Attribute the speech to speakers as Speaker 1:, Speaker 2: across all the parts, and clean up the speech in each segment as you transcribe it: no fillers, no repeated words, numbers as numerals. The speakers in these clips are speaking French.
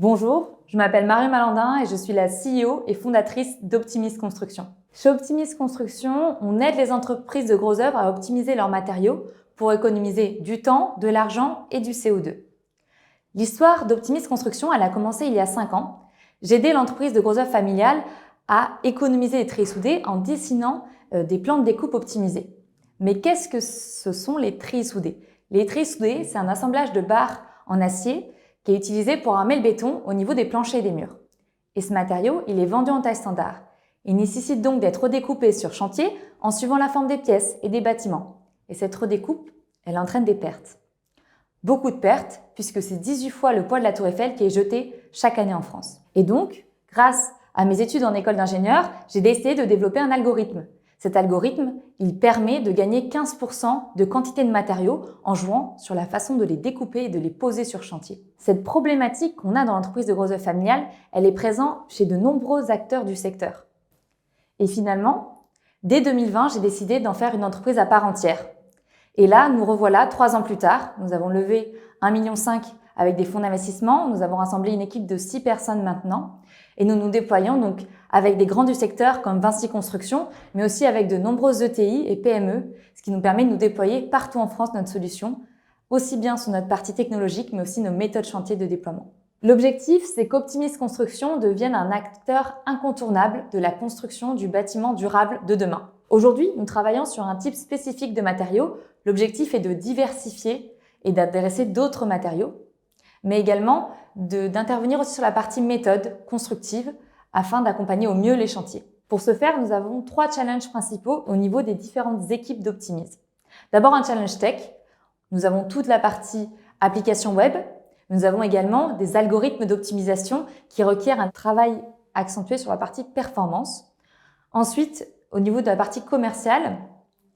Speaker 1: Bonjour, je m'appelle Marie Malandin et je suis la CEO et fondatrice d'Optimis Construction. Chez Optimis Construction, on aide les entreprises de gros œuvres à optimiser leurs matériaux pour économiser du temps, de l'argent et du CO2. L'histoire d'Optimis Construction, elle a commencé il y a 5 ans. J'ai aidé l'entreprise de gros œuvres familiale à économiser les treillis soudés en dessinant des plans de découpe optimisés. Mais qu'est-ce que ce sont les treillis soudés? Les treillis soudés, c'est un assemblage de barres en acier qui est utilisé pour armer le béton au niveau des planchers et des murs. Et ce matériau, il est vendu en taille standard. Il nécessite donc d'être redécoupé sur chantier en suivant la forme des pièces et des bâtiments. Et cette redécoupe, elle entraîne des pertes. Beaucoup de pertes, puisque c'est 18 fois le poids de la Tour Eiffel qui est jeté chaque année en France. Et donc, grâce à mes études en école d'ingénieur, j'ai décidé de développer un algorithme. Cet algorithme, il permet de gagner 15% de quantité de matériaux en jouant sur la façon de les découper et de les poser sur chantier. Cette problématique qu'on a dans l'entreprise de gros œuvres familiale, elle est présente chez de nombreux acteurs du secteur. Et finalement, dès 2020, j'ai décidé d'en faire une entreprise à part entière. Et là, nous revoilà 3 ans plus tard. Nous avons levé 1,5 million avec des fonds d'investissement. Nous avons rassemblé une équipe de 6 personnes maintenant. Et nous nous déployons donc avec des grands du secteur comme Vinci Construction, mais aussi avec de nombreuses ETI et PME, ce qui nous permet de nous déployer partout en France notre solution, aussi bien sur notre partie technologique, mais aussi nos méthodes chantier de déploiement. L'objectif, c'est qu'Optimis Construction devienne un acteur incontournable de la construction du bâtiment durable de demain. Aujourd'hui, nous travaillons sur un type spécifique de matériaux. L'objectif est de diversifier et d'adresser d'autres matériaux, mais également d'intervenir aussi sur la partie méthode constructive afin d'accompagner au mieux les chantiers. Pour ce faire, nous avons 3 challenges principaux au niveau des différentes équipes d'Optimis. D'abord, un challenge tech. Nous avons toute la partie application web. Nous avons également des algorithmes d'optimisation qui requièrent un travail accentué sur la partie performance. Ensuite, au niveau de la partie commerciale,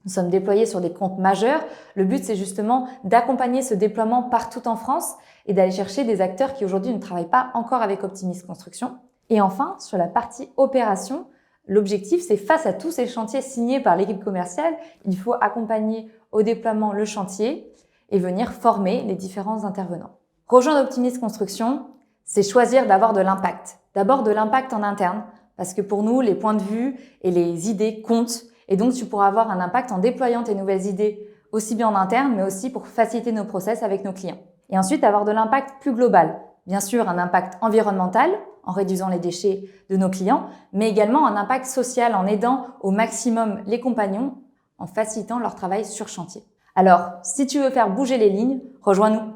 Speaker 1: nous sommes déployés sur des comptes majeurs. Le but, c'est justement d'accompagner ce déploiement partout en France et d'aller chercher des acteurs qui aujourd'hui ne travaillent pas encore avec Optimis Construction. Et enfin, sur la partie opération, l'objectif, c'est face à tous ces chantiers signés par l'équipe commerciale, il faut accompagner au déploiement le chantier et venir former les différents intervenants. Rejoindre Optimis Construction, c'est choisir d'avoir de l'impact. D'abord de l'impact en interne, parce que pour nous, les points de vue et les idées comptent. Et donc, tu pourras avoir un impact en déployant tes nouvelles idées aussi bien en interne, mais aussi pour faciliter nos process avec nos clients. Et ensuite, avoir de l'impact plus global. Bien sûr, un impact environnemental en réduisant les déchets de nos clients, mais également un impact social en aidant au maximum les compagnons en facilitant leur travail sur chantier. Alors, si tu veux faire bouger les lignes, rejoins-nous.